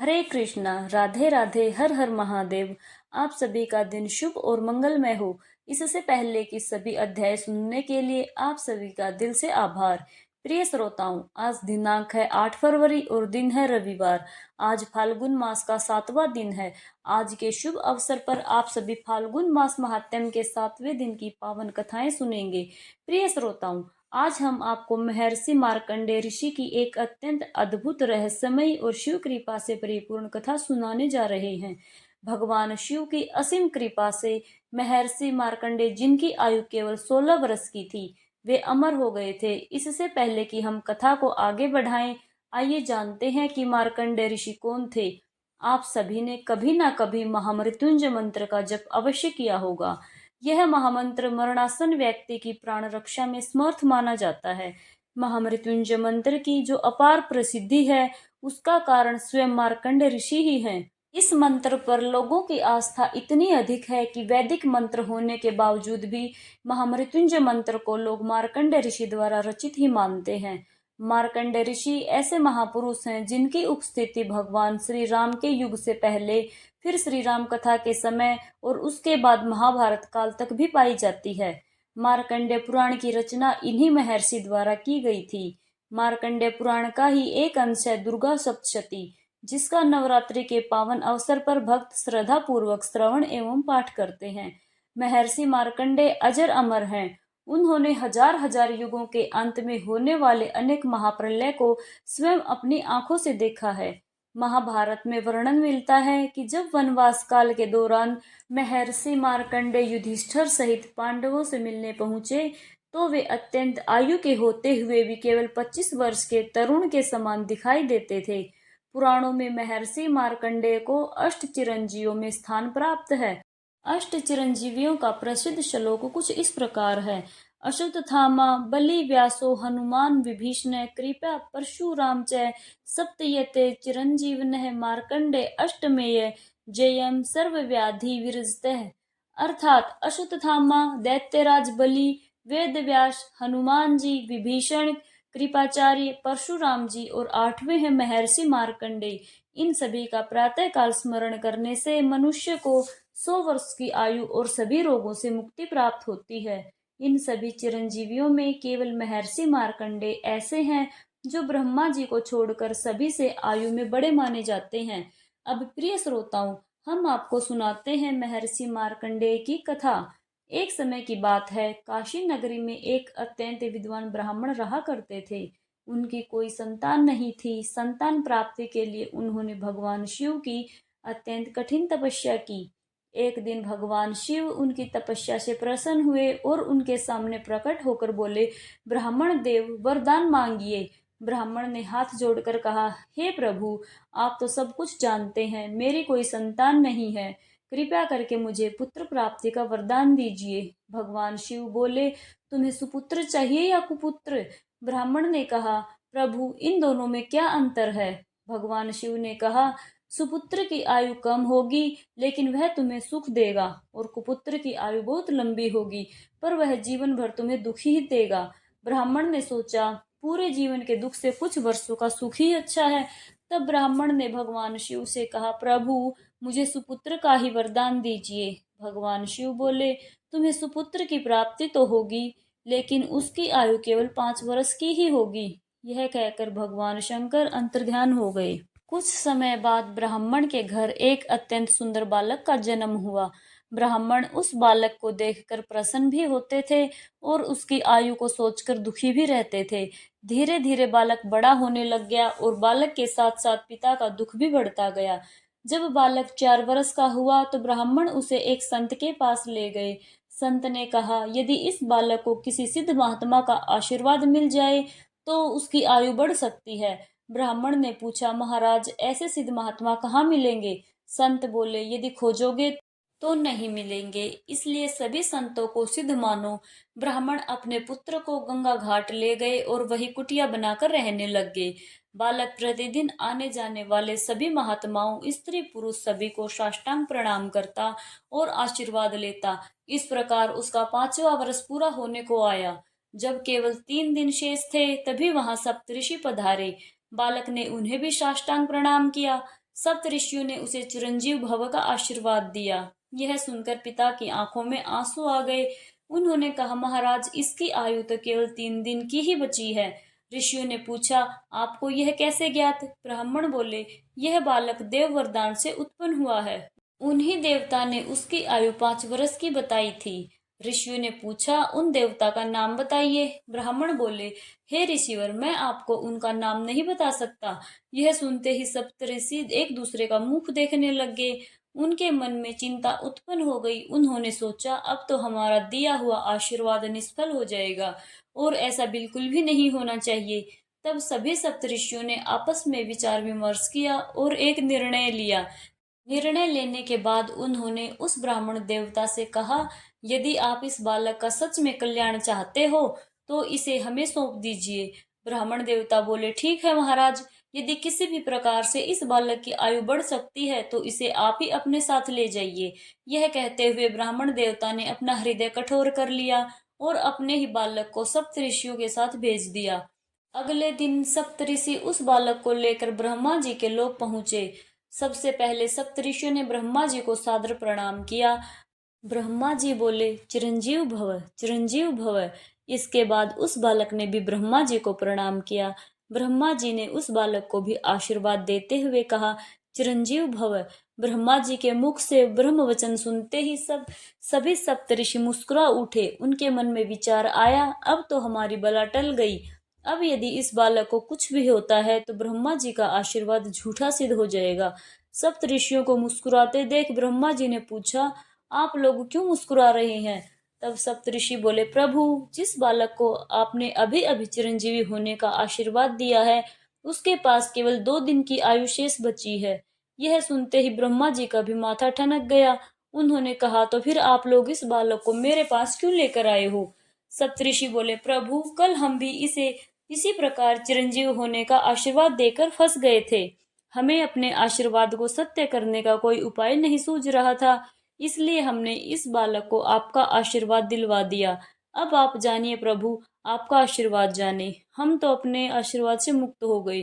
हरे कृष्णा, राधे राधे, हर हर महादेव। आप सभी का दिन शुभ और मंगलमय हो। इससे पहले कि सभी अध्याय सुनने के लिए आप सभी का दिल से आभार। प्रिय श्रोताओं, आज दिनांक है 8 फरवरी और दिन है रविवार। आज फाल्गुन मास का 7वां दिन है। आज के शुभ अवसर पर आप सभी फाल्गुन मास महात्म्य के 7वें दिन की पावन कथाएं सुनेंगे। प्रिय श्रोताओं, आज हम आपको महर्षि मार्कंडेय ऋषि की एक अत्यंत अद्भुत, रहस्यमयी और शिव कृपा से परिपूर्ण कथा सुनाने जा रहे हैं। भगवान शिव की असीम कृपा से महर्षि मार्कंडेय, जिनकी आयु केवल 16 वर्ष की थी, वे अमर हो गए थे। इससे पहले कि हम कथा को आगे बढ़ाएं, आइए जानते हैं कि मार्कंडेय ऋषि कौन थे। आप सभी ने कभी ना कभी महामृत्युंजय मंत्र का जप अवश्य किया होगा। यह महामंत्र मरणासन व्यक्ति की प्राण रक्षा में समर्थ माना जाता है। महामृत्युंजय मंत्र की जो अपार प्रसिद्धि है, उसका कारण स्वयं मार्कंडेय ऋषि ही हैं। इस मंत्र पर लोगों की आस्था इतनी अधिक है कि वैदिक मंत्र होने के बावजूद भी महामृत्युंजय मंत्र को लोग मार्कंडेय ऋषि द्वारा रचित ही मानते हैं। मार्कंडेय ऋषि ऐसे महापुरुष हैं जिनकी उपस्थिति भगवान श्री राम के युग से पहले, फिर श्री राम कथा के समय और उसके बाद महाभारत काल तक भी पाई जाती है। मार्कंडेय पुराण की रचना इन्हीं महर्षि द्वारा की गई थी। मार्कंडेय पुराण का ही एक अंश है दुर्गा सप्तशती, जिसका नवरात्रि के पावन अवसर पर भक्त श्रद्धा पूर्वक श्रवण एवं पाठ करते हैं। महर्षि मार्कंडेय अजर अमर हैं। उन्होंने हजार हजार युगों के अंत में होने वाले अनेक महाप्रलय को स्वयं अपनी आंखों से देखा है। महाभारत में वर्णन मिलता है कि जब वनवास काल के दौरान महर्षि मार्कंडेय युधिष्ठिर सहित पांडवों से मिलने पहुंचे, तो वे अत्यंत आयु के होते हुए भी केवल 25 वर्ष के तरुण के समान दिखाई देते थे। पुराणों में महर्षि मार्कंडेय को अष्ट चिरंजीवियों में स्थान प्राप्त है। अष्ट चिरंजीवियों का प्रसिद्ध श्लोक कुछ इस प्रकार है। अश्वत्थामा बलि व्यासो हनुमान विभीषण कृपया परशुराम च सप्तयते चिरंजीवनः मार्कंडेय अष्टमेय जयम सर्वव्याधि विरजतः। अर्थात अश्वत्थामा, दैत्यराज बलि, वेद व्यास, हनुमान जी, विभीषण, कृपाचार्य, परशुराम जी और 8वें हैं महर्षि मार्कंडेय। इन सभी का प्रातः काल स्मरण करने से मनुष्य को 100 वर्ष की आयु और सभी रोगों से मुक्ति प्राप्त होती है। इन सभी चिरंजीवियों में केवल महर्षि मार्कंडेय ऐसे हैं जो ब्रह्मा जी को छोड़कर सभी से आयु में बड़े माने जाते हैं। अब प्रिय श्रोताओं, हम आपको सुनाते हैं महर्षि मार्कंडेय की कथा। एक समय की बात है, काशी नगरी में एक अत्यंत विद्वान ब्राह्मण रहा करते थे। उनकी कोई संतान नहीं थी। संतान प्राप्ति के लिए उन्होंने भगवान शिव की अत्यंत कठिन तपस्या की। एक दिन भगवान शिव उनकी तपस्या से प्रसन्न हुए और उनके सामने प्रकट होकर बोले, ब्राह्मण देव, वरदान मांगिए। ब्राह्मण ने हाथ जोड़कर कहा, हे प्रभु, आप तो सब कुछ जानते हैं, मेरी कोई संतान नहीं है, कृपया करके मुझे पुत्र प्राप्ति का वरदान दीजिए। भगवान शिव बोले, तुम्हें सुपुत्र चाहिए या कुपुत्र? ब्राह्मण ने कहा, प्रभु, इन दोनों में क्या अंतर है? भगवान शिव ने कहा, सुपुत्र की आयु कम होगी, लेकिन वह तुम्हें सुख देगा, और कुपुत्र की आयु बहुत लंबी होगी, पर वह जीवन भर तुम्हें दुख ही देगा। ब्राह्मण ने सोचा, पूरे जीवन के दुख से कुछ वर्षों का सुख ही अच्छा है। तब ब्राह्मण ने भगवान शिव से कहा, प्रभु, मुझे सुपुत्र का ही वरदान दीजिए। भगवान शिव बोले, तुम्हें सुपुत्र की प्राप्ति तो होगी, लेकिन उसकी आयु केवल 5 वर्ष की ही होगी। यह कहकर भगवान शंकर अंतर्ध्यान हो गए। कुछ समय बाद ब्राह्मण के घर एक अत्यंत सुंदर बालक का जन्म हुआ। ब्राह्मण उस बालक को देखकर प्रसन्न भी होते थे और उसकी आयु को सोचकर दुखी भी रहते थे। धीरे धीरे बालक बड़ा होने लग गया और बालक के साथ साथ पिता का दुख भी बढ़ता गया। जब बालक 4 वर्ष का हुआ तो ब्राह्मण उसे एक संत के पास ले गए। संत ने कहा, यदि इस बालक को किसी सिद्ध महात्मा का आशीर्वाद मिल जाए तो उसकी आयु बढ़ सकती है। ब्राह्मण ने पूछा, महाराज, ऐसे सिद्ध महात्मा कहाँ मिलेंगे? संत बोले, यदि खोजोगे तो नहीं मिलेंगे, इसलिए सभी संतों को सिद्ध मानो। ब्राह्मण अपने पुत्र को गंगा घाट ले गए और वही कुटिया बनाकर रहने लग गए। बालक प्रतिदिन आने जाने वाले सभी महात्माओं, स्त्री पुरुष सभी को साष्टांग प्रणाम करता और आशीर्वाद लेता। इस प्रकार उसका 5वां वर्ष पूरा होने को आया। जब केवल 3 दिन शेष थे, तभी वहां सप्तऋषि पधारे। बालक ने उन्हें भी साष्टांग प्रणाम किया। सप्त ऋषियों ने उसे चिरंजीव भव का आशीर्वाद दिया। यह सुनकर पिता की आंखों में आंसू आ गए। उन्होंने कहा, महाराज, इसकी आयु तो केवल 3 दिन की ही बची है। ऋषियों ने पूछा, आपको यह कैसे ज्ञात? ब्राह्मण बोले, यह बालक देव वरदान से उत्पन्न हुआ है। उन्हीं देवता ने उसकी आयु 5 वर्ष की बताई थी। ऋषियों ने पूछा, उन देवता का नाम बताइए। ब्राह्मण बोले, हे ऋषिवर, मैं आपको उनका नाम नहीं बता सकता। यह सुनते ही सप्तऋषि एक दूसरे का मुख देखने लग गए। उनके मन में चिंता उत्पन्न हो गई। उन्होंने सोचा, अब तो हमारा दिया हुआ आशीर्वाद निष्फल हो जाएगा, और ऐसा बिल्कुल भी नहीं होना चाहिए। तब सभी सप्तऋषियों ने आपस में विचार विमर्श किया और एक निर्णय लिया। निर्णय लेने के बाद उन्होंने उस ब्राह्मण देवता से कहा, यदि आप इस बालक का सच में कल्याण चाहते हो तो इसे हमें सौंप दीजिए। ब्राह्मण देवता बोले, ठीक है महाराज, यदि किसी भी प्रकार से इस बालक की आयु बढ़ सकती है तो इसे आप ही अपने साथ ले जाइए। यह कहते हुए ब्राह्मण देवता ने अपना हृदय कठोर कर लिया और अपने ही बालक को सप्तऋषियों के साथ भेज दिया। अगले दिन सप्तऋषि उस बालक को लेकर ब्रह्मा जी के लोक पहुंचे। सबसे पहले सप्तऋषियों ने ब्रह्मा जी को सादर प्रणाम किया। ब्रह्मा जी बोले, चिरंजीव भव, चिरंजीव भव। इसके बाद उस बालक ने भी ब्रह्मा जी को प्रणाम किया। ब्रह्मा जी ने उस बालक को भी आशीर्वाद देते हुए कहा, चिरंजीव भव। ब्रह्मा जी के मुख से ब्रह्म वचन सुनते ही सभी सप्तऋषि मुस्कुरा उठे। उनके मन में विचार आया, अब तो हमारी बला टल गई। अब यदि इस बालक को कुछ भी होता है तो ब्रह्मा जी का आशीर्वाद झूठा सिद्ध हो जाएगा। सप्त ऋषियों को मुस्कुराते देख ब्रह्मा जी ने पूछा, आप लोग क्यों मुस्कुरा रहे हैं? तब सप्तऋषि बोले, प्रभु, जिस बालक को आपने अभी अभी चिरंजीवी होने का आशीर्वाद दिया है, उसके पास केवल 2 दिन की आयु शेष बची है। यह सुनते ही ब्रह्मा जी का भी माथा ठनक गया। उन्होंने कहा, तो फिर आप लोग इस बालक को मेरे पास क्यों लेकर आए हो? सप्तऋषि बोले, प्रभु, कल हम भी इसे इसी प्रकार चिरंजीव होने का आशीर्वाद देकर फंस गए थे। हमें अपने आशीर्वाद को सत्य करने का कोई उपाय नहीं सूझ रहा था, इसलिए हमने इस बालक को आपका आशीर्वाद दिलवा दिया। अब आप जानिए प्रभु, आपका आशीर्वाद जाने। हम तो अपने आशीर्वाद से मुक्त हो गए।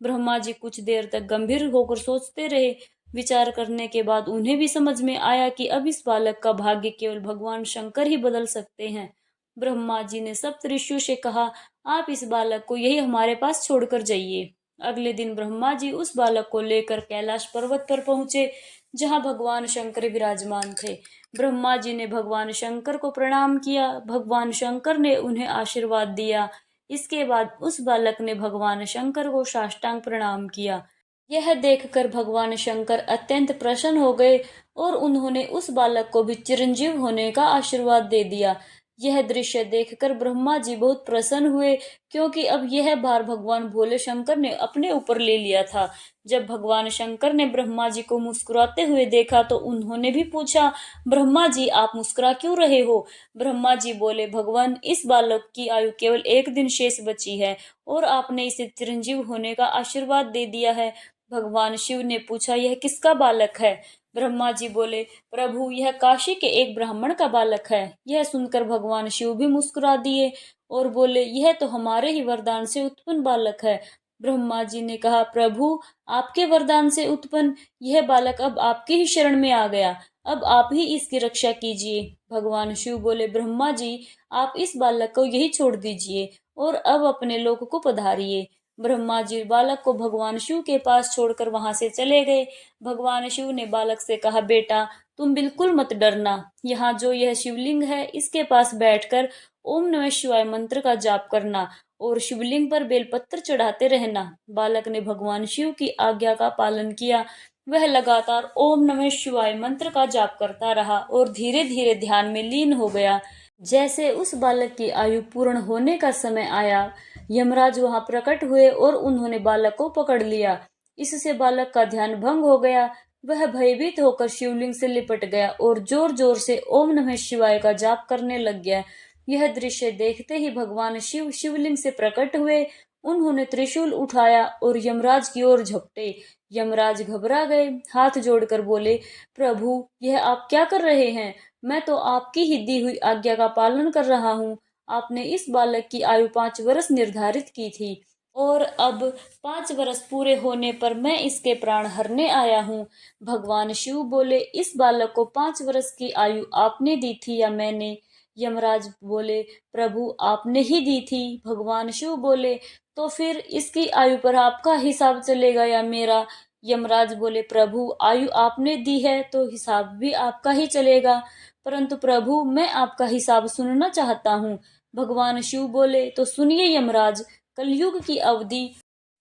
ब्रह्मा जी कुछ देर तक गंभीर होकर सोचते रहे। विचार करने के बाद उन्हें भी समझ में आया कि अब इस बालक का भाग्य केवल भगवान शंकर ही बदल सकते हैं। ब्रह्मा जी ने सप्त ऋषियों से कहा, आप इस बालक को यही हमारे पास छोड़कर जाइए। अगले दिन ब्रह्मा जी उस बालक को लेकर कैलाश पर्वत पर पहुंचे, जहां भगवान शंकर विराजमान थे। ब्रह्मा जी ने भगवान शंकर को प्रणाम किया। भगवान शंकर ने उन्हें आशीर्वाद दिया। इसके बाद उस बालक ने भगवान शंकर को साष्टांग प्रणाम किया। यह देखकर भगवान शंकर अत्यंत प्रसन्न हो गए और उन्होंने उस बालक को भी चिरंजीव होने का आशीर्वाद दे दिया। यह दृश्य देखकर ब्रह्मा जी बहुत प्रसन्न हुए, क्योंकि अब यह भार भगवान भोले शंकर ने अपने ऊपर ले लिया था। जब भगवान शंकर ने ब्रह्मा जी को मुस्कुराते हुए देखा तो उन्होंने भी पूछा, ब्रह्मा जी, आप मुस्कुरा क्यों रहे हो? ब्रह्मा जी बोले, भगवान, इस बालक की आयु केवल 1 दिन शेष बची है और आपने इसे चिरंजीव होने का आशीर्वाद दे दिया है। भगवान शिव ने पूछा, यह किसका बालक है? ब्रह्मा जी बोले, प्रभु, यह काशी के एक ब्राह्मण का बालक है। यह सुनकर भगवान शिव भी मुस्कुरा दिए और बोले, यह तो हमारे ही वरदान से उत्पन्न बालक है। ब्रह्मा जी ने कहा, प्रभु, आपके वरदान से उत्पन्न यह बालक अब आपकी ही शरण में आ गया। अब आप ही इसकी रक्षा कीजिए। भगवान शिव बोले, ब्रह्मा जी, आप इस बालक को यही छोड़ दीजिए और अब अपने लोक को पधारिए। ब्रह्मा जी बालक को भगवान शिव के पास छोड़कर वहां से चले गए। भगवान शिव ने बालक से कहा, बेटा, तुम बिल्कुल मत डरना। यहाँ जो यह शिवलिंग है, इसके पास बैठकर ओम नमः शिवाय मंत्र का जाप करना और शिवलिंग पर बेलपत्र चढ़ाते रहना। बालक ने भगवान शिव की आज्ञा का पालन किया। वह लगातार ओम नमः शिवाय मंत्र का जाप करता रहा और धीरे धीरे ध्यान में लीन हो गया। जैसे उस बालक की आयु पूर्ण होने का समय आया, यमराज वहां प्रकट हुए और उन्होंने बालक को पकड़ लिया। इससे बालक का ध्यान भंग हो गया। वह भयभीत होकर शिवलिंग से लिपट गया और जोर जोर से ओम नमः शिवाय का जाप करने लग गया। यह दृश्य देखते ही भगवान शिव शिवलिंग से प्रकट हुए। उन्होंने त्रिशूल उठाया और यमराज की ओर झपटे। यमराज घबरा गए, हाथ जोड़कर बोले, प्रभु, यह आप क्या कर रहे हैं? मैं तो आपकी ही दी हुई आज्ञा का पालन कर रहा हूँ। आपने इस बालक की आयु 5 वर्ष निर्धारित की थी। और अब 5 वर्ष पूरे होने पर मैं इसके प्राण हरने आया हूँ। भगवान शिव बोले, इस बालक को 5 वर्ष की आयु आपने दी थी या मैंने? यमराज बोले, प्रभु आपने ही दी थी। भगवान शिव बोले, तो फिर इसकी आयु पर आपका हिसाब चलेगा या मेरा? यमराज बोले, प्रभु आयु आपने दी है तो हिसाब भी आपका ही चलेगा, परंतु प्रभु मैं आपका हिसाब सुनना चाहता हूँ। भगवान शिव बोले, तो सुनिए यमराज, कलयुग की अवधि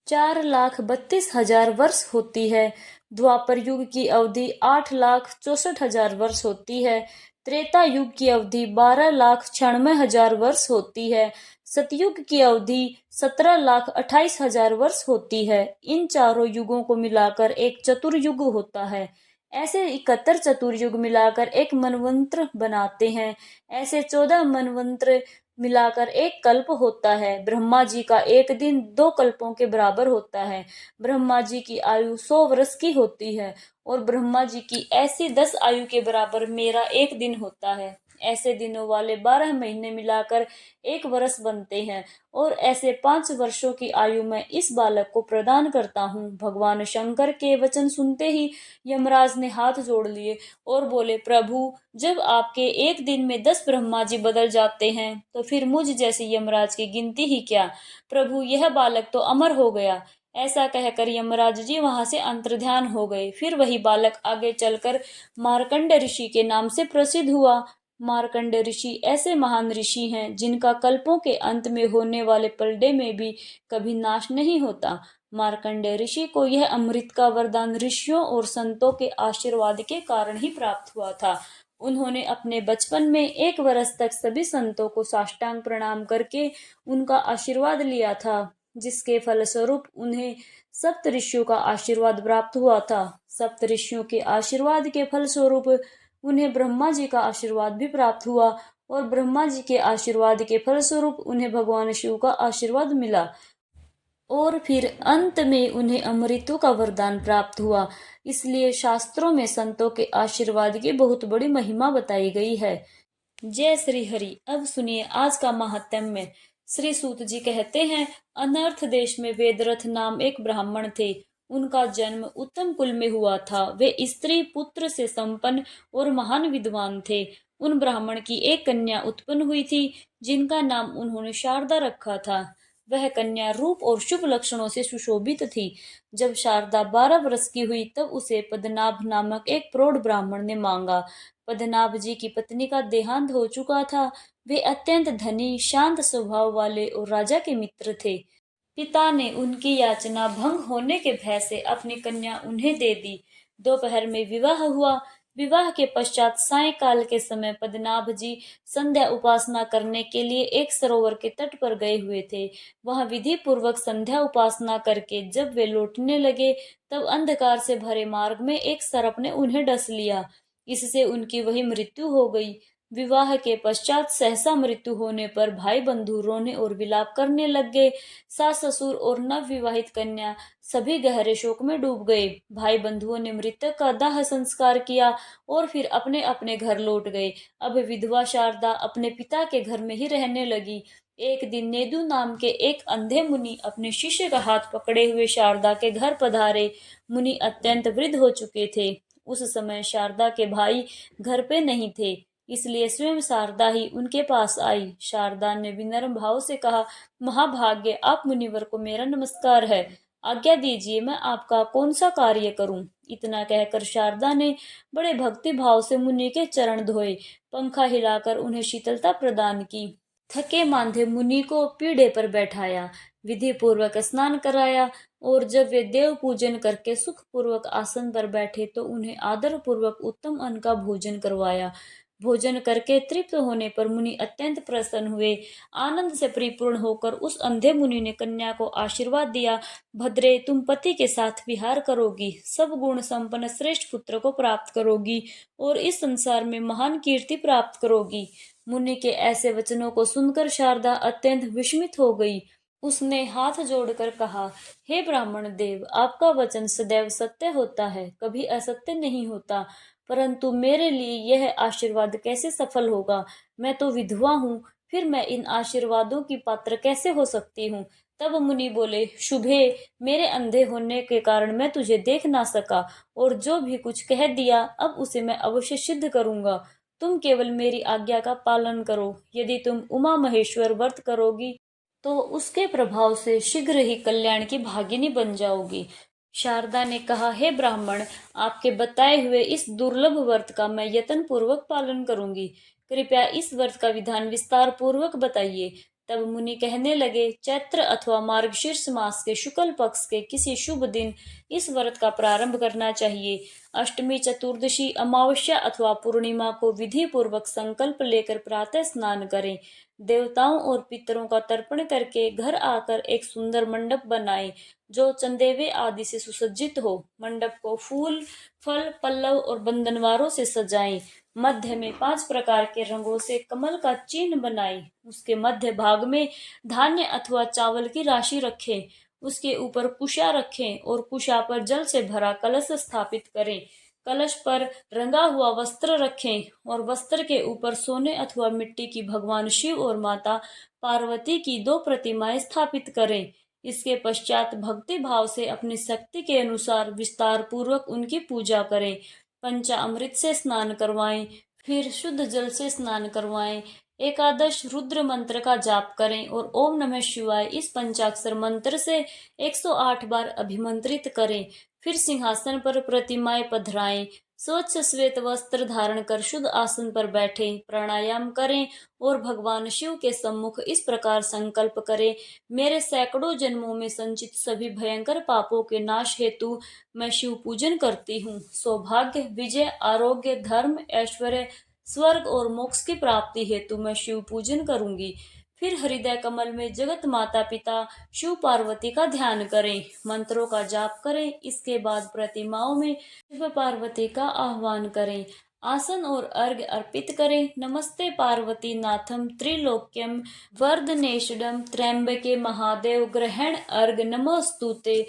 4,32,000 वर्ष होती है। द्वापर युग की अवधि 8,64,000 वर्ष होती है। त्रेता युग की अवधि 12,96,000 वर्ष होती है। सतयुग की अवधि 17,28,000 वर्ष होती है। इन चारों युगों को मिलाकर एक चतुर्युग होता है। ऐसे 71 चतुर्युग मिलाकर एक मनवंत्र बनाते हैं। ऐसे 14 मनवंत्र मिलाकर एक कल्प होता है। ब्रह्मा जी का एक दिन 2 कल्पों के बराबर होता है। ब्रह्मा जी की आयु 100 वर्ष की होती है और ब्रह्मा जी की ऐसी 10 आयु के बराबर मेरा एक दिन होता है। ऐसे दिनों वाले 12 महीने मिलाकर 1 वर्ष बनते हैं और ऐसे 5 वर्षों की आयु मैं इस बालक को प्रदान करता हूँ। भगवान शंकर के वचन सुनते ही यमराज ने हाथ जोड़ लिए और बोले, प्रभु जब आपके एक दिन में 10 ब्रह्मा जी बदल जाते हैं तो फिर मुझ जैसी यमराज की गिनती ही क्या। प्रभु यह बालक तो अमर हो गया। ऐसा कहकर यमराज जी वहां से अंतर्ध्यान हो गए। फिर वही बालक आगे चलकर मार्कंड ऋषि के नाम से प्रसिद्ध हुआ। मार्कंड ऋषि ऐसे महान ऋषि हैं जिनका कल्पों के अंत में होने वाले पलड़े में भी कभी नाश नहीं होता। मार्कंडेय ऋषि को यह अमृत का वरदान ऋषियों और संतों के आशीर्वाद के कारण ही प्राप्त हुआ था। उन्होंने अपने बचपन में 1 वर्ष तक सभी संतों को साष्टांग प्रणाम करके उनका आशीर्वाद लिया था, जिसके फलस्वरूप उन्हें सप्त ऋषियों का आशीर्वाद प्राप्त हुआ था। सप्त ऋषियों के आशीर्वाद के फलस्वरूप उन्हें ब्रह्मा जी का आशीर्वाद भी प्राप्त हुआ और ब्रह्मा जी के आशीर्वाद के फलस्वरूप उन्हें भगवान शिव का आशीर्वाद मिला और फिर अंत में उन्हें अमृतों का वरदान प्राप्त हुआ। इसलिए शास्त्रों में संतों के आशीर्वाद की बहुत बड़ी महिमा बताई गई है। जय श्री हरि। अब सुनिए आज का महात्म्य। श्री सूत जी कहते हैं, अनर्थ देश में वेदरथ नाम एक ब्राह्मण थे। उनका जन्म उत्तम कुल में हुआ था। वे स्त्री पुत्र से संपन्न और महान विद्वान थे। उन ब्राह्मण की एक कन्या उत्पन्न हुई थी, जिनका नाम उन्होंने शारदा रखा था। वह कन्या रूप और शुभ लक्षणों से सुशोभित थी। जब शारदा 12 वर्ष की हुई तब उसे पद्मनाभ नामक एक प्रौढ़ ब्राह्मण ने मांगा। पद्मनाभ जी की पत्नी का देहांत हो चुका था। वे अत्यंत धनी, शांत स्वभाव वाले और राजा के मित्र थे। पिता ने उनकी याचना भंग होने के भय से अपनी कन्या उन्हें दे दी। दोपहर में विवाह हुआ। विवाह के पश्चात सायंकाल के समय पद्मनाभ जी संध्या उपासना करने के लिए एक सरोवर के तट पर गए हुए थे। वहां विधि पूर्वक संध्या उपासना करके जब वे लौटने लगे तब अंधकार से भरे मार्ग में एक सर्प ने उन्हें डस लिया। इससे उनकी वही मृत्यु हो गई। विवाह के पश्चात सहसा मृत्यु होने पर भाई बंधु रोने और विलाप करने लग गए। सास ससुर और नवविवाहित कन्या सभी गहरे शोक में डूब गए। भाई बंधुओं ने मृतक का दाह संस्कार किया और फिर अपने अपने घर लौट गए। अब विधवा शारदा अपने पिता के घर में ही रहने लगी। एक दिन नेदु नाम के एक अंधे मुनि अपने शिष्य का हाथ पकड़े हुए शारदा के घर पधारे। मुनि अत्यंत वृद्ध हो चुके थे। उस समय शारदा के भाई घर पे नहीं थे, इसलिए स्वयं शारदा ही उनके पास आई। शारदा ने विनम्र भाव से कहा, महाभाग्य, आप मुनिवर को मेरा नमस्कार है। आज्ञा दीजिए, मैं आपका कौन सा कार्य करूं? इतना कहकर शारदा ने बड़े भक्ति भाव से मुनि के चरण धोए, पंखा हिलाकर उन्हें शीतलता प्रदान की। थके मांदे मुनि को पीढ़े पर बैठाया, विधि पूर्वक स्नान कराया और जब वे देव पूजन करके सुख पूर्वक आसन पर बैठे तो उन्हें आदर पूर्वक उत्तम अन्न का भोजन करवाया। भोजन करके तृप्त होने पर मुनि अत्यंत प्रसन्न हुए। आनंद से परिपूर्ण होकर उस अंधे मुनि ने कन्या को आशीर्वाद दिया, भद्रे, तुम पति के साथ विहार करोगी, सब गुण संपन्न श्रेष्ठ पुत्र को प्राप्त करोगी और इस संसार में महान कीर्ति प्राप्त करोगी। मुनि के ऐसे वचनों को सुनकर शारदा अत्यंत विस्मित हो गई। उसने हाथ जोड़कर कहा, हे ब्राह्मण देव, आपका वचन सदैव सत्य होता है, कभी असत्य नहीं होता, परंतु मेरे लिए यह आशीर्वाद कैसे सफल होगा? मैं तो विधवा हूँ, फिर मैं इन आशीर्वादों की पात्र कैसे हो सकती हूँ? तब मुनि बोले, शुभे, मेरे अंधे होने के कारण मैं तुझे देख ना सका, और जो भी कुछ कह दिया अब उसे मैं अवश्य सिद्ध करूंगा। तुम केवल मेरी आज्ञा का पालन करो। यदि तुम उमा महेश्वर व्रत करोगी तो उसके प्रभाव से शीघ्र ही कल्याण की भागिनी बन जाओगी। शारदा ने कहा, हे ब्राह्मण, आपके बताए हुए इस दुर्लभ व्रत का मैं यत्न पूर्वक पालन करूंगी। कृपया इस व्रत का विधान विस्तार पूर्वक बताइए। तब मुनि कहने लगे, चैत्र अथवा मार्गशीर्ष मास के शुक्ल पक्ष के किसी शुभ दिन इस व्रत का प्रारंभ करना चाहिए। अष्टमी, चतुर्दशी, अमावस्या अथवा पूर्णिमा को विधि पूर्वक संकल्प लेकर प्रातः स्नान करें। देवताओं और पितरों का तर्पण करके घर आकर एक सुंदर मंडप बनाएं, जो चंदेवे आदि से सुसज्जित हो। मंडप को फूल, फल, पल्लव और बंधनवारों से सजाएं। मध्य में 5 प्रकार के रंगों से कमल का चिन्ह बनाएं। उसके मध्य भाग में धान्य अथवा चावल की राशि रखें। उसके ऊपर कुशा रखें और कुशा पर जल से भरा कलश स्थापित करें। कलश पर रंगा हुआ वस्त्र रखें और वस्त्र के ऊपर सोने अथवा मिट्टी की भगवान शिव और माता पार्वती की 2 प्रतिमाएं स्थापित करें। इसके पश्चात भक्ति भाव से अपनी शक्ति के अनुसार विस्तार पूर्वक उनकी पूजा करें। पंचामृत से स्नान करवाएं, फिर शुद्ध जल से स्नान करवाएं। एकादश रुद्र मंत्र का जाप करें और ओम नमः शिवाय इस पंचाक्षर मंत्र से 108 बार अभिमंत्रित करें। फिर सिंहासन पर प्रतिमाएं पधराएं। स्वच्छ श्वेत वस्त्र धारण कर शुद्ध आसन पर बैठें, प्राणायाम करें और भगवान शिव के सम्मुख इस प्रकार संकल्प करें, मेरे सैकड़ों जन्मों में संचित सभी भयंकर पापों के नाश हेतु मैं शिव पूजन करती हूँ। सौभाग्य, विजय, आरोग्य, धर्म, ऐश्वर्य, स्वर्ग और मोक्ष की प्राप्ति हेतु मैं शिव पूजन करूंगी। फिर हृदय कमल में जगत माता पिता शिव पार्वती का ध्यान करें, मंत्रों का जाप करें। इसके बाद प्रतिमाओं में शिव पार्वती का आह्वान करें, आसन और अर्घ्य अर्पित करें। नमस्ते पार्वती नाथम त्रिलोक्यम वर्धनेशडम त्र्यंबके महादेव ग्रहण अर्घ नमोस्तुते।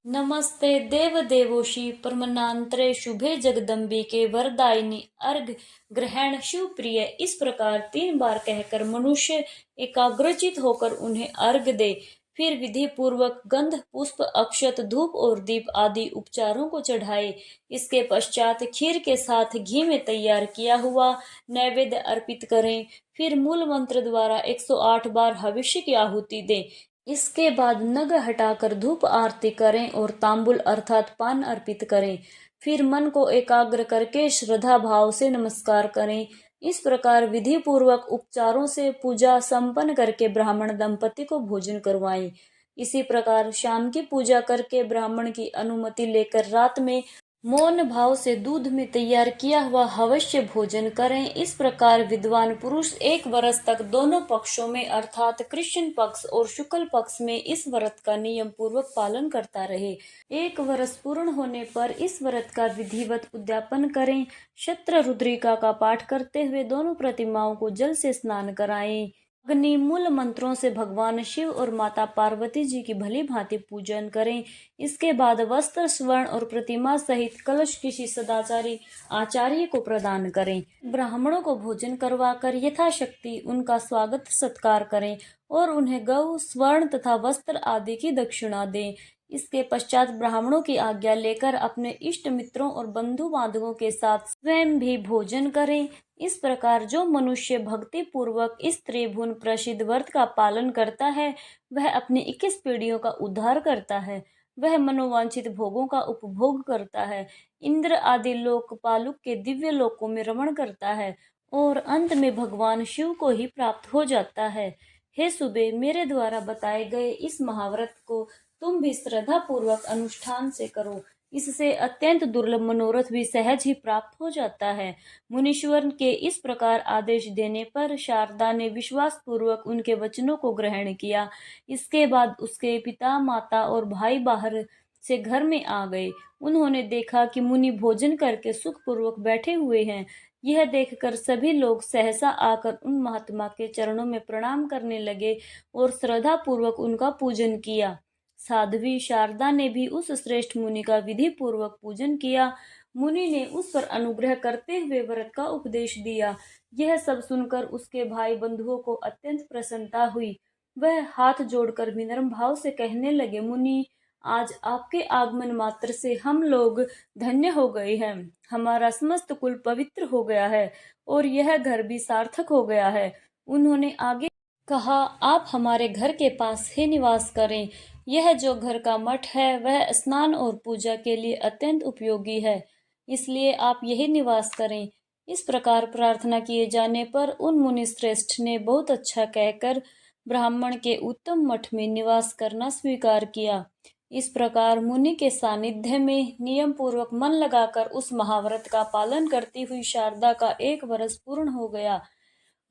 नमस्ते देव देवोषि परमनांतरे शुभे जगदम्बिके वरदायिनी अर्घ ग्रहण शिव प्रिय। इस प्रकार 3 बार कहकर मनुष्य एकाग्रचित होकर उन्हें अर्घ दे। फिर विधि पूर्वक गंध, पुष्प, अक्षत, धूप और दीप आदि उपचारों को चढ़ाए। इसके पश्चात खीर के साथ घी में तैयार किया हुआ नैवेद्य अर्पित करें। फिर मूल मंत्र द्वारा 108 बार हविष्य की आहुति दें। इसके बाद नग हटाकर धूप आरती करें और तांबुल अर्थात पान अर्पित करें। फिर मन को एकाग्र करके श्रद्धा भाव से नमस्कार करें। इस प्रकार विधि पूर्वक उपचारों से पूजा संपन्न करके ब्राह्मण दंपति को भोजन करवाएं। इसी प्रकार शाम की पूजा करके ब्राह्मण की अनुमति लेकर रात में मौन भाव से दूध में तैयार किया हुआ हवश्य भोजन करें। इस प्रकार विद्वान पुरुष 1 वर्ष तक दोनों पक्षों में अर्थात कृष्ण पक्ष और शुक्ल पक्ष में इस व्रत का नियम पूर्वक पालन करता रहे। 1 वर्ष पूर्ण होने पर इस व्रत का विधिवत उद्यापन करें। शत्र रुद्रिका का पाठ करते हुए दोनों प्रतिमाओं को जल से स्नान कराएं। अग्नि मूल मंत्रों से भगवान शिव और माता पार्वती जी की भली भांति पूजन करें। इसके बाद वस्त्र, स्वर्ण और प्रतिमा सहित कलश किसी सदाचारी आचार्य को प्रदान करें। ब्राह्मणों को भोजन करवाकर यथाशक्ति उनका स्वागत सत्कार करें और उन्हें गौ, स्वर्ण तथा वस्त्र आदि की दक्षिणा दें। इसके पश्चात ब्राह्मणों की आज्ञा लेकर अपने इष्ट मित्रों और बंधु बांधवों के साथ स्वयं भी भोजन करें। इस प्रकार जो मनुष्य भक्ति पूर्वक इस त्रिभुवन प्रसिद्ध व्रत का पालन करता है, वह अपनी 21 पीढ़ियों का उद्धार करता है। वह मनोवांछित भोगों का उपभोग करता है, इंद्र आदि लोकपालुक के दिव्य लोकों में रमण करता है और अंत में भगवान शिव को ही प्राप्त हो जाता है। हे सुबे, मेरे द्वारा बताए गए इस महाव्रत को तुम भी श्रद्धा पूर्वक अनुष्ठान से करो। इससे अत्यंत दुर्लभ मनोरथ भी सहज ही प्राप्त हो जाता है। मुनीश्वर के इस प्रकार आदेश देने पर शारदा ने विश्वास पूर्वक उनके वचनों को ग्रहण किया। इसके बाद उसके पिता, माता और भाई बाहर से घर में आ गए। उन्होंने देखा कि मुनि भोजन करके सुखपूर्वक बैठे हुए हैं। यह देखकर सभी लोग सहसा आकर उन महात्मा के चरणों में प्रणाम करने लगे और श्रद्धा पूर्वक उनका पूजन किया। साध्वी शारदा ने भी उस श्रेष्ठ मुनि का विधि पूर्वक पूजन किया। मुनि ने उस पर अनुग्रह करते हुए व्रत का उपदेश दिया। यह सब सुनकर उसके भाई बंधुओं को अत्यंत प्रसन्नता हुई। वह हाथ जोड़कर विनम्र भाव से कहने लगे, मुनि, आज आपके आगमन मात्र से हम लोग धन्य हो गए हैं। हमारा समस्त कुल पवित्र हो गया है और यह घर भी सार्थक हो गया है। उन्होंने आगे कहा, आप हमारे घर के पास ही निवास करें। यह जो घर का मठ है वह स्नान और पूजा के लिए अत्यंत उपयोगी है, इसलिए आप यही निवास करें। इस प्रकार प्रार्थना किए जाने पर उन मुनि श्रेष्ठ ने बहुत अच्छा कहकर ब्राह्मण के उत्तम मठ में निवास करना स्वीकार किया। इस प्रकार मुनि के सानिध्य में नियम पूर्वक मन लगाकर उस महाव्रत का पालन करती हुई शारदा का 1 वर्ष पूर्ण हो गया।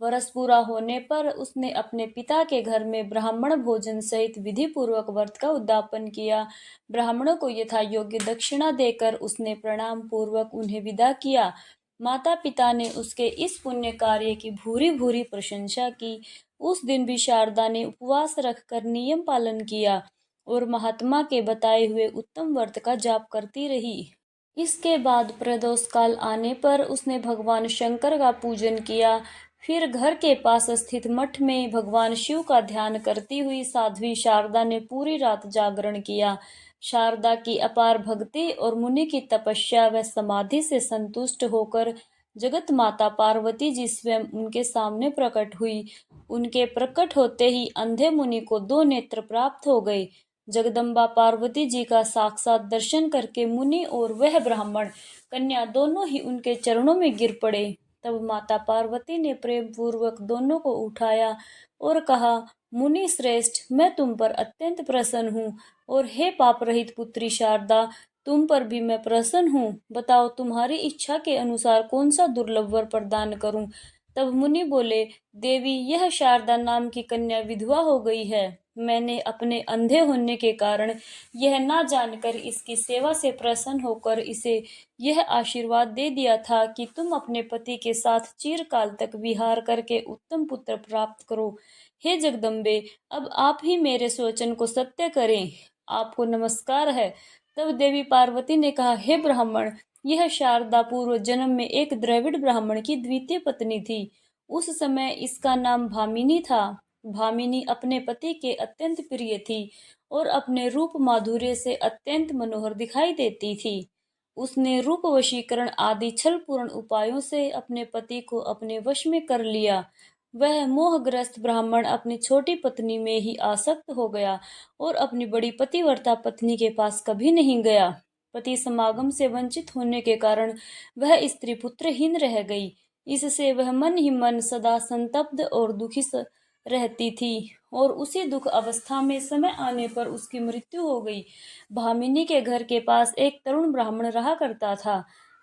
वर्ष पूरा होने पर उसने अपने पिता के घर में ब्राह्मण भोजन सहित विधि पूर्वक व्रत का उद्यापन किया। ब्राह्मणों को यथा योग्य दक्षिणा देकर उसने प्रणाम पूर्वक उन्हें विदा किया। माता पिता ने उसके इस पुण्य कार्य की भूरी भूरी प्रशंसा की। उस दिन भी शारदा ने उपवास रखकर नियम पालन किया और महात्मा के बताए हुए उत्तम व्रत का जाप करती रही। इसके बाद प्रदोष काल आने पर उसने भगवान शंकर का पूजन किया। फिर घर के पास स्थित मठ में भगवान शिव का ध्यान करती हुई साध्वी शारदा ने पूरी रात जागरण किया। शारदा की अपार भक्ति और मुनि की तपस्या व समाधि से संतुष्ट होकर जगत माता पार्वती जी स्वयं उनके सामने प्रकट हुई। उनके प्रकट होते ही अंधे मुनि को 2 नेत्र प्राप्त हो गए। जगदम्बा पार्वती जी का साक्षात दर्शन करके मुनि और वह ब्राह्मण कन्या दोनों ही उनके चरणों में गिर पड़े। तब माता पार्वती ने प्रेम पूर्वक दोनों को उठाया और कहा, मुनि श्रेष्ठ, मैं तुम पर अत्यंत प्रसन्न हूँ और हे पाप रहित पुत्री शारदा, तुम पर भी मैं प्रसन्न हूँ। बताओ, तुम्हारी इच्छा के अनुसार कौन सा दुर्लभ वर प्रदान करूं। तब मुनि बोले, देवी, यह शारदा नाम की कन्या विधवा हो गई है। मैंने अपने अंधे होने के कारण यह ना जानकर इसकी सेवा से प्रसन्न होकर इसे यह आशीर्वाद दे दिया था कि तुम अपने पति के साथ चिरकाल तक विहार करके उत्तम पुत्र प्राप्त करो। हे जगदम्बे, अब आप ही मेरे स्वचन को सत्य करें। आपको नमस्कार है। तब देवी पार्वती ने कहा, हे ब्राह्मण, यह शारदा पूर्व जन्म में एक द्रविड़ ब्राह्मण की द्वितीय पत्नी थी। उस समय इसका नाम भामिनी था। भामिनी अपने पति के अत्यंत प्रिय थी और अपने रूप माधुर्य से अत्यंत मनोहर दिखाई देती थी। उसने रूप वशीकरण आदि छलपूर्ण उपायों से अपने पति को अपने वश में कर लिया। वह मोहग्रस्त ब्राह्मण अपनी छोटी पत्नी में ही आसक्त हो गया और अपनी बड़ी पतिव्रता पत्नी के पास कभी नहीं गया। पति समागम से वंचित होने के कारण वह स्त्री पुत्रहीन रह गई। इससे वह मन ही मन सदा संतप्त और दुखी रहती थी और उसी दुख अवस्था में समय आने पर उसकी मृत्यु हो गई। भामिनी के घर के पास एक तरुण ब्राह्मण रहा करता था।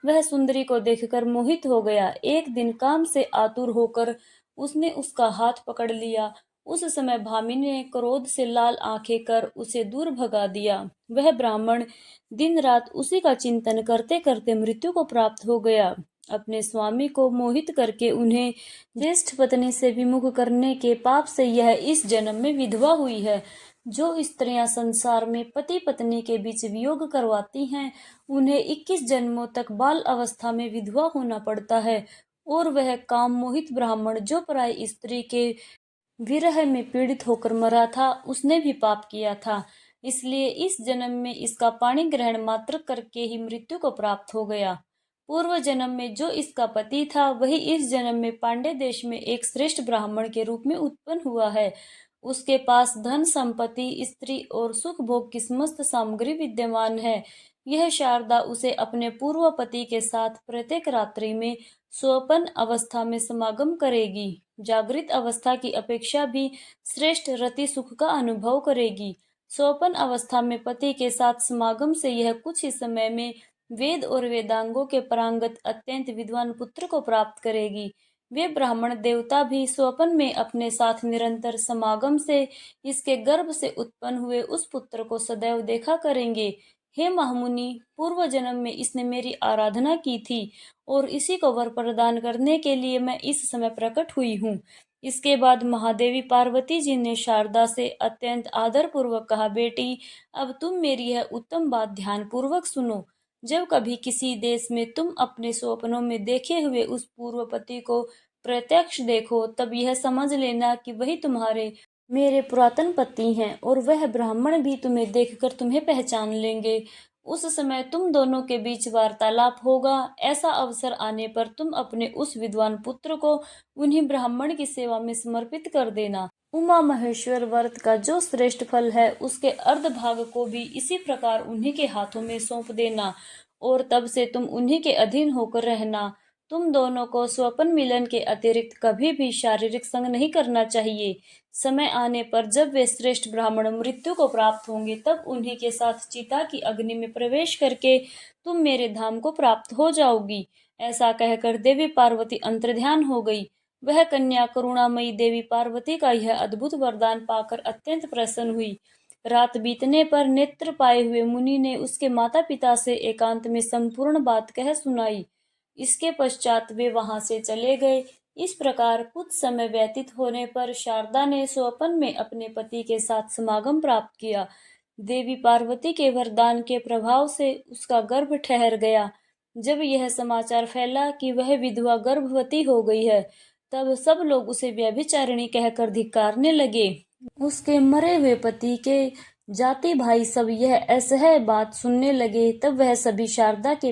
वह सुंदरी को देखकर मोहित हो गया। एक दिन काम से आतुर होकर उसने उसका हाथ पकड़ लिया। उस समय भामिनी ने क्रोध से लाल आंखें कर उसे दूर भगा दिया। वह ब्राह्मण दिन रात उसी का चिंतन करते करते मृत्यु को प्राप्त हो गया। अपने स्वामी को मोहित करके उन्हें ज्येष्ठ पत्नी से विमुख करने के पाप से यह इस जन्म में विधवा हुई है। जो स्त्रियां संसार में पति पत्नी के बीच वियोग करवाती हैं, उन्हें 21 जन्मों तक बाल अवस्था में विधवा होना पड़ता है। और वह काम मोहित ब्राह्मण जो पराई स्त्री के विरह में पीड़ित होकर मरा था, उसने भी पाप किया था। इसलिए इस जन्म में इसका पाणी ग्रहण मात्र करके ही मृत्यु को प्राप्त हो गया। पूर्व जन्म में जो इसका पति था, वही इस जन्म में पांड्य देश में एक श्रेष्ठ ब्राह्मण के रूप में उत्पन्न हुआ है। उसके पास धन संपत्ति, स्त्री और सुख भोग की समस्त सामग्री विद्यमान है। यह शारदा उसे अपने पूर्व पति के साथ प्रत्येक रात्रि में स्वपन अवस्था में समागम करेगी। जागृत अवस्था की अपेक्षा भी श्रेष्ठ रति सुख का अनुभव करेगी। स्वपन अवस्था में पति के साथ समागम से यह कुछ ही समय में वेद और वेदांगों के पारंगत अत्यंत विद्वान पुत्र को प्राप्त करेगी। वे ब्राह्मण देवता भी स्वपन में अपने साथ निरंतर समागम से इसके गर्भ से उत्पन्न हुए उस पुत्र को सदैव देखा करेंगे। हे महामुनि, पूर्व जन्म में इसने मेरी आराधना की थी और इसी को वर प्रदान करने के लिए मैं इस समय प्रकट हुई हूँ। इसके बाद महादेवी पार्वती जी ने शारदा से अत्यंत आदर पूर्वक कहा, बेटी, अब तुम मेरी यह उत्तम बात ध्यान पूर्वक सुनो। जब कभी किसी देश में तुम अपने स्वप्नों में देखे हुए उस पूर्व पति को प्रत्यक्ष देखो, तब यह समझ लेना कि वही तुम्हारे मेरे पुरातन पति हैं और वह ब्राह्मण भी तुम्हें देखकर तुम्हें पहचान लेंगे। उस समय तुम दोनों के बीच वार्तालाप होगा। ऐसा अवसर आने पर तुम अपने उस विद्वान पुत्र को उन्हीं ब्राह्मण की सेवा में समर्पित कर देना। उमा महेश्वर व्रत का जो श्रेष्ठ फल है उसके अर्ध भाग को भी इसी प्रकार उन्हीं के हाथों में सौंप देना और तब से तुम उन्हीं के अधीन होकर रहना। तुम दोनों को स्वपन मिलन के अतिरिक्त कभी भी शारीरिक संग नहीं करना चाहिए। समय आने पर जब वे श्रेष्ठ ब्राह्मण मृत्यु को प्राप्त होंगे तब उन्हीं के साथ चिता की अग्नि में प्रवेश करके तुम मेरे धाम को प्राप्त हो जाओगी। ऐसा कहकर देवी पार्वती अंतर्ध्यान हो गई। वह कन्या करुणामयी देवी पार्वती का यह अद्भुत वरदान पाकर अत्यंत प्रसन्न हुई। रात बीतने पर नेत्र पाए हुए मुनि ने उसके माता पिता से एकांत में संपूर्ण बात कह सुनाई। इसके पश्चात वे वहां से चले गए। इस प्रकार कुछ समय व्यतीत होने पर शारदा ने स्वप्न में अपने पति के साथ समागम प्राप्त किया। देवी पार्वती के वरदान के प्रभाव से उसका गर्भ ठहर गया। जब यह समाचार फैला कि वह विधवा गर्भवती हो गई है, तब सब लोग उसे व्यभिचारिणी कहकर धिक्कारने लगे। उसके मरे हुए पति के जाति भाई सब यह असह्य बात सुनने लगे। तब वह सभी शारदा के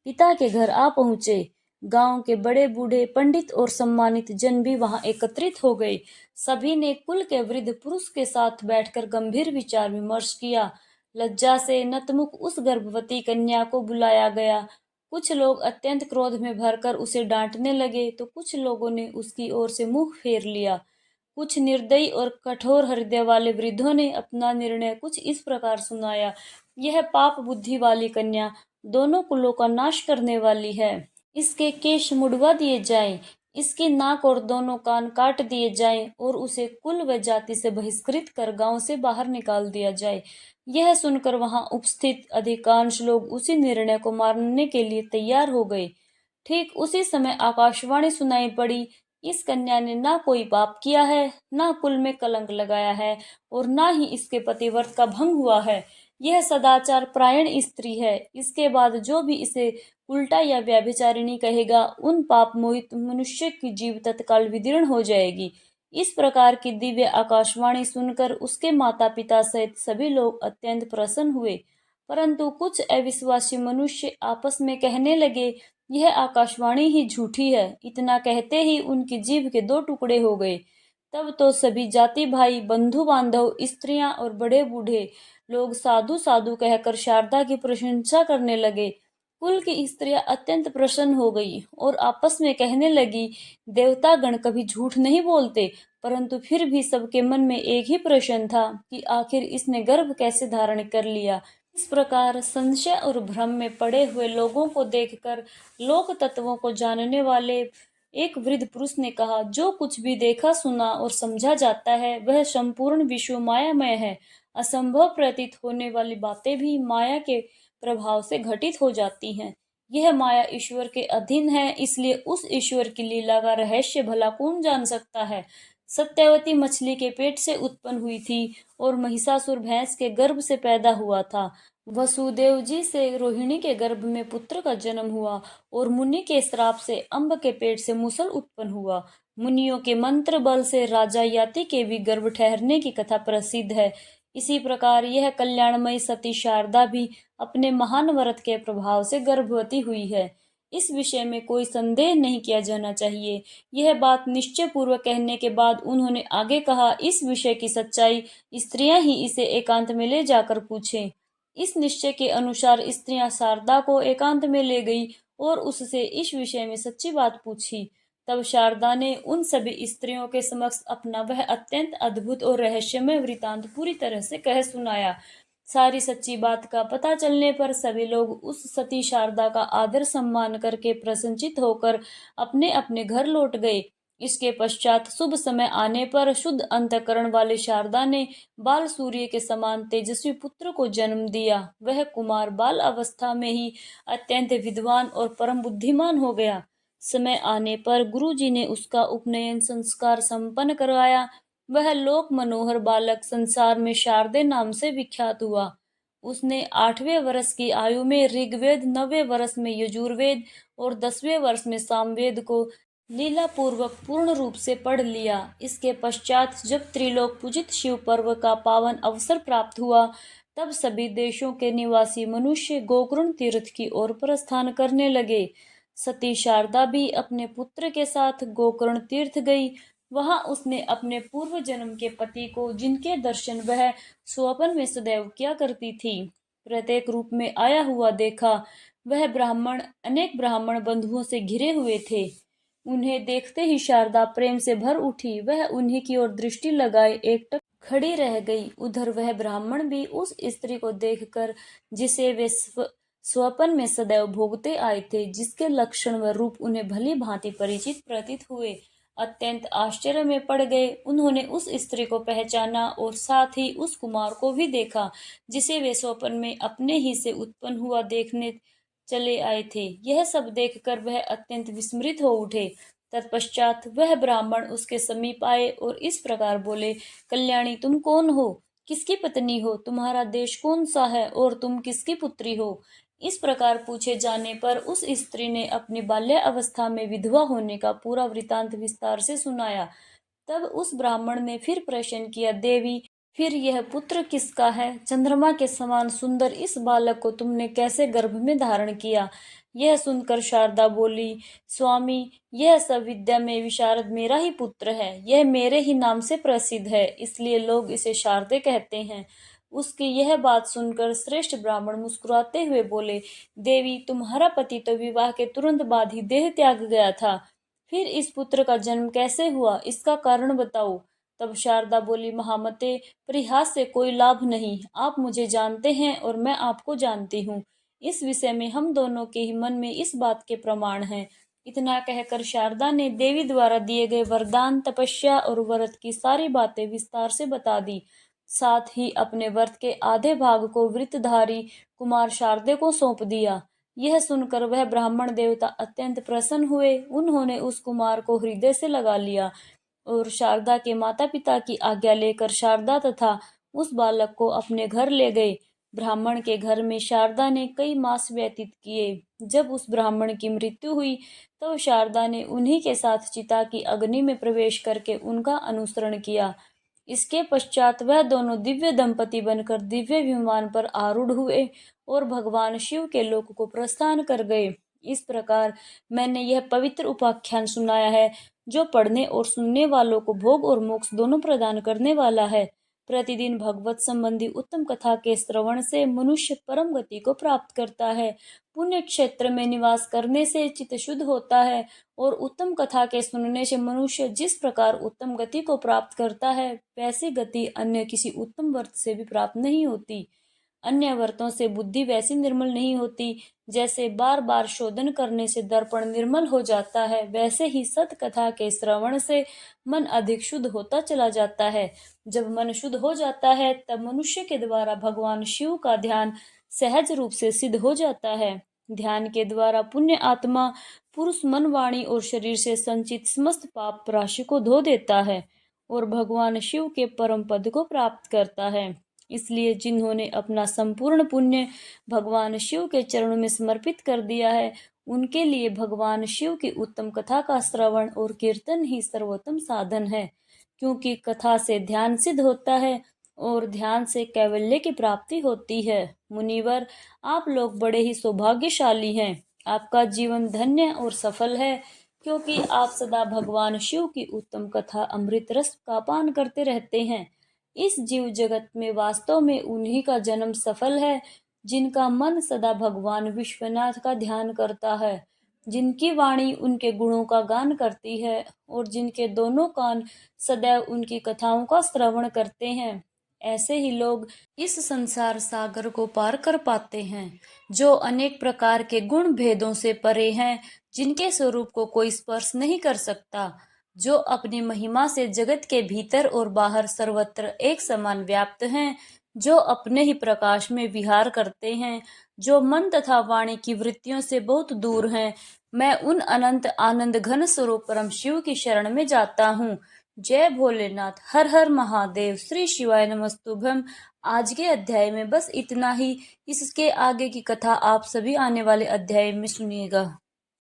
पिता के घर आ पहुंचे। गांव के बड़े बूढ़े पंडित और सम्मानित जन भी वहां एकत्रित हो गए। सभी ने कुल के वृद्ध पुरुष के साथ बैठकर गंभीर विचार विमर्श किया। लज्जा से नतमुख उस गर्भवती कन्या को बुलाया गया। कुछ लोग अत्यंत क्रोध में भरकर उसे डांटने लगे तो कुछ लोगों ने उसकी ओर से मुंह फेर लिया। कुछ निर्दयी और कठोर हृदय वाले वृद्धों ने अपना निर्णय कुछ इस प्रकार सुनाया। यह पाप बुद्धि वाली कन्या दोनों कुलों का नाश करने वाली है। इसके केश मुड़वा दिए जाएं, इसकी नाक और दोनों कान काट दिए जाएं और उसे कुल व जाति से बहिष्कृत कर गांव से बाहर निकाल दिया जाए। यह सुनकर वहां उपस्थित अधिकांश लोग उसी निर्णय को मानने के लिए तैयार हो गए। ठीक उसी समय आकाशवाणी सुनाई पड़ी। इस कन्या ने ना कोई पाप किया है, ना कुल में कलंक लगाया है और ना ही इसके पतिव्रत का भंग हुआ है। यह सदाचार प्रायण स्त्री है। इसके बाद जो भी इसे उल्टा या व्यभिचारिणी कहेगा, उन पाप मोहित मनुष्य की जीव तत्काल विदीर्ण हो जाएगी। इस प्रकार की दिव्य आकाशवाणी सुनकर उसके माता पिता सहित सभी लोग अत्यंत प्रसन्न हुए। परंतु कुछ अविश्वासी मनुष्य आपस में कहने लगे, यह आकाशवाणी ही झूठी है। इतना कहते ही उनकी जीभ के दो टुकड़े हो गए। तब तो सभी जाति भाई, बंधु बांधव, स्त्रियां और बड़े बूढ़े लोग साधु साधु कहकर शारदा की प्रशंसा करने लगे। कुल की स्त्रियां अत्यंत प्रसन्न हो गई और आपस में कहने लगी, देवतागण कभी झूठ नहीं बोलते। परंतु फिर भी सबके मन में एक ही प्रश्न था कि आखिर इसने गर्भ कैसे धारण कर लिया। इस प्रकार संशय और भ्रम में पड़े हुए लोगों को देखकर लोक तत्वों को जानने वाले एक वृद्ध पुरुष ने कहा, जो कुछ भी देखा सुना और समझा जाता है वह संपूर्ण विश्व मायामय है। असंभव प्रतीत होने वाली बातें भी माया के प्रभाव से घटित हो जाती हैं। यह माया ईश्वर के अधीन है, इसलिए उस ईश्वर की लीला का रहस्य भला कौन जान सकता है। सत्यवती मछली के पेट से उत्पन्न हुई थी और महिषासुर भैंस के गर्भ से पैदा हुआ था। वसुदेव जी से रोहिणी के गर्भ में पुत्र का जन्म हुआ और मुनि के श्राप से अम्ब के पेट से मुसल उत्पन्न हुआ। मुनियों के मंत्र बल से राजा याति के भी गर्भ ठहरने की कथा प्रसिद्ध है। इसी प्रकार यह कल्याणमयी सती शारदा भी अपने महान व्रत के प्रभाव से गर्भवती हुई है। इस विषय में कोई संदेह नहीं किया जाना चाहिए। यह बात निश्चय पूर्वक कहने के बाद उन्होंने आगे कहा, इस विषय की सच्चाई स्त्रियां ही इसे एकांत में ले जाकर पूछें। इस निश्चय के अनुसार स्त्रियां शारदा को एकांत में ले गई और उससे इस विषय में सच्ची बात पूछी। तब शारदा ने उन सभी स्त्रियों के समक्ष अपना वह अत्यंत अद्भुत और रहस्यमय वृतांत पूरी तरह से कह सुनाया। सारी सच्ची बात का पता चलने पर सभी लोग उस सती शारदा का आदर सम्मान करके प्रसन्नचित्त होकर अपने अपने घर लौट गए। इसके पश्चात शुभ समय आने पर शुद्ध अंतःकरण वाली शारदा ने बाल सूर्य के समान तेजस्वी पुत्र को जन्म दिया। वह कुमार बाल अवस्था में ही अत्यंत विद्वान और परम बुद्धिमान हो गया। समय आने पर गुरुजी ने उसका उपनयन संस्कार संपन्न करवाया। वह लोक मनोहर बालक संसार में शारदे नाम से विख्यात हुआ। उसने 8वें वर्ष की आयु में ऋग्वेद, 9वें वर्ष में यजुर्वेद और 10वें वर्ष में सामवेद को लीला पूर्वक पूर्ण रूप से पढ़ लिया। इसके पश्चात जब त्रिलोक पूजित शिव पर्व का पावन अवसर प्राप्त हुआ, तब सभी देशों के निवासी मनुष्य गोकर्ण तीर्थ की ओर प्रस्थान करने लगे। सती शारदा भी अपने पुत्र के साथ गोकर्ण तीर्थ गई। वहां उसने अपने पूर्व जन्म के पति को, जिनके दर्शन वह स्वप्न में सदैव किया करती थी, प्रत्येक रूप में आया हुआ देखा। वह ब्राह्मण अनेक ब्राह्मण बंधुओं से घिरे हुए थे। उन्हें देखते ही शारदा प्रेम से भर उठी। वह उन्हीं की ओर दृष्टि लगाए एकटक खड़ी रह गई। उधर वह ब्राह्मण भी उस स्त्री को देखकर, जिसे वे स्वप्न में सदैव भोगते आए थे, जिसके लक्षण व रूप उन्हें भली भांति परिचित प्रतीत हुए, अत्यंत आश्चर्य में पड़ गए। उन्होंने उस स्त्री को पहचाना और साथ ही उस कुमार को भी देखा, जिसे वे स्वप्न में अपने ही से उत्पन्न हुआ देखने चले आए थे। यह सब देखकर वह अत्यंत विस्मृत हो उठे। तत्पश्चात वह ब्राह्मण उसके समीप आए और इस प्रकार बोले, कल्याणी, तुम कौन हो? किसकी पत्नी हो? तुम्हारा देश कौन सा है और तुम किसकी पुत्री हो? इस प्रकार पूछे जाने पर उस स्त्री ने अपनी बाल्य अवस्था में विधवा होने का पूरा वृतांत विस्तार से सुनाया। तब उस ब्राह्मण ने फिर प्रश्न किया, देवी, फिर यह पुत्र किसका है? चंद्रमा के समान सुंदर इस बालक को तुमने कैसे गर्भ में धारण किया? यह सुनकर शारदा बोली, स्वामी, यह सब विद्या में विशारद मेरा ही पुत्र है। यह मेरे ही नाम से प्रसिद्ध है, इसलिए लोग इसे शारदे कहते हैं। उसकी यह बात सुनकर श्रेष्ठ ब्राह्मण मुस्कुराते हुए बोले, देवी, तुम्हारा पति तो विवाह के तुरंत बाद ही देह त्याग गया था। फिर इस पुत्र का जन्म कैसे हुआ? इसका कारण बताओ। तब शारदा बोली, महामते, परिहास से कोई लाभ नहीं। आप मुझे जानते हैं और मैं आपको जानती हूँ। इस विषय में हम दोनों के ही मन में इस बात के प्रमाण हैं। इतना कहकर शारदा ने देवी द्वारा दिए गए वरदान, तपस्या और व्रत की सारी बातें विस्तार से बता दी। साथ ही अपने व्रत के आधे भाग को वृत्तधारी कुमार शारदे को सौंप दिया। यह सुनकर वह ब्राह्मण देवता अत्यंत प्रसन्न हुए। उन्होंने उस कुमार को हृदय से लगा लिया और शारदा के माता पिता की आज्ञा लेकर शारदा तथा उस बालक को अपने घर ले गए। ब्राह्मण के घर में शारदा ने कई मास व्यतीत किए। जब उस ब्राह्मण की मृत्यु हुई, तो शारदा ने उन्हीं के साथ चिता की अग्नि में प्रवेश करके उनका अनुसरण किया। इसके पश्चात वह दोनों दिव्य दंपति बनकर दिव्य विमान पर आरूढ़ हुए और भगवान शिव के लोक को प्रस्थान कर गए। इस प्रकार मैंने यह पवित्र उपाख्यान सुनाया है, जो पढ़ने और सुनने वालों को भोग और मोक्ष दोनों प्रदान करने वाला है। प्रतिदिन भगवत संबंधी उत्तम कथा के श्रवण से मनुष्य परम गति को प्राप्त करता है। पुण्य क्षेत्र में निवास करने से चित्त शुद्ध होता है और उत्तम कथा के सुनने से मनुष्य जिस प्रकार उत्तम गति को प्राप्त करता है, वैसी गति अन्य किसी उत्तम व्रत से भी प्राप्त नहीं होती। अन्य व्रतों से बुद्धि वैसी निर्मल नहीं होती। जैसे बार बार शोधन करने से दर्पण निर्मल हो जाता है, वैसे ही सत कथा के श्रवण से मन अधिक शुद्ध होता चला जाता है। जब मन शुद्ध हो जाता है, तब मनुष्य के द्वारा भगवान शिव का ध्यान सहज रूप से सिद्ध हो जाता है। ध्यान के द्वारा पुण्य आत्मा पुरुष मन, वाणी और शरीर से संचित समस्त पाप राशि को धो देता है और भगवान शिव के परम पद को प्राप्त करता है। इसलिए जिन्होंने अपना संपूर्ण पुण्य भगवान शिव के चरणों में समर्पित कर दिया है, उनके लिए भगवान शिव की उत्तम कथा का श्रवण और कीर्तन ही सर्वोत्तम साधन है। क्योंकि कथा से ध्यान सिद्ध होता है और ध्यान से कैवल्य की प्राप्ति होती है। मुनिवर, आप लोग बड़े ही सौभाग्यशाली हैं। आपका जीवन धन्य और सफल है, क्योंकि आप सदा भगवान शिव की उत्तम कथा अमृत रस का पान करते रहते हैं। इस जीव जगत में वास्तव में उन्हीं का जन्म सफल है, जिनका मन सदा भगवान विश्वनाथ का ध्यान करता है, जिनकी वाणी उनके गुणों का गान करती है और जिनके दोनों कान सदैव उनकी कथाओं का श्रवण करते हैं। ऐसे ही लोग इस संसार सागर को पार कर पाते हैं, जो अनेक प्रकार के गुण भेदों से परे हैं, जिनके स्वरूप को कोई स्पर्श नहीं कर सकता, जो अपनी महिमा से जगत के भीतर और बाहर सर्वत्र एक समान व्याप्त हैं, जो अपने ही प्रकाश में विहार करते हैं, जो मन तथा वाणी की वृत्तियों से बहुत दूर हैं। मैं उन अनंत आनंद घन स्वरूप परम शिव की शरण में जाता हूँ। जय भोलेनाथ। हर हर महादेव। श्री शिवाय नमस्तुभ्यम। आज के अध्याय में बस इतना ही। इसके आगे की कथा आप सभी आने वाले अध्याय में सुनिएगा।